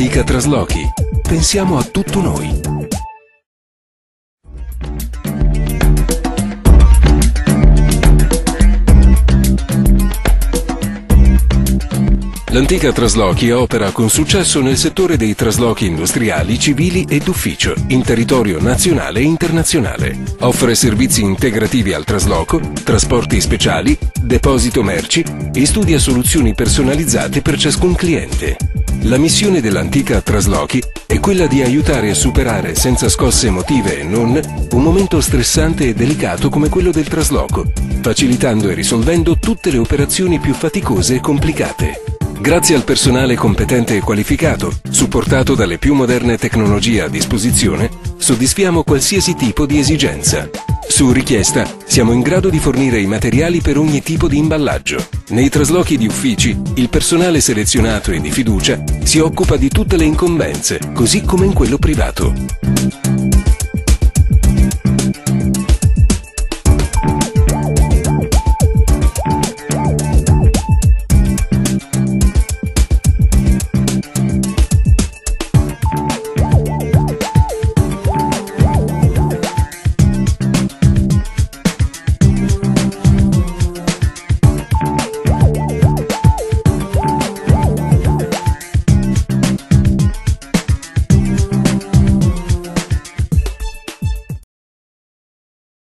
Antica Traslochi. Pensiamo a tutto noi. L'Antica Traslochi opera con successo nel settore dei traslochi industriali, civili e d'ufficio, in territorio nazionale e internazionale. Offre servizi integrativi al trasloco, trasporti speciali, deposito merci e studia soluzioni personalizzate per ciascun cliente. La missione dell'Antica Traslochi è quella di aiutare a superare senza scosse emotive e non un momento stressante e delicato come quello del trasloco, facilitando e risolvendo tutte le operazioni più faticose e complicate. Grazie al personale competente e qualificato, supportato dalle più moderne tecnologie a disposizione, soddisfiamo qualsiasi tipo di esigenza. Su richiesta, siamo in grado di fornire i materiali per ogni tipo di imballaggio. Nei traslochi di uffici, il personale selezionato e di fiducia si occupa di tutte le incombenze, così come in quello privato.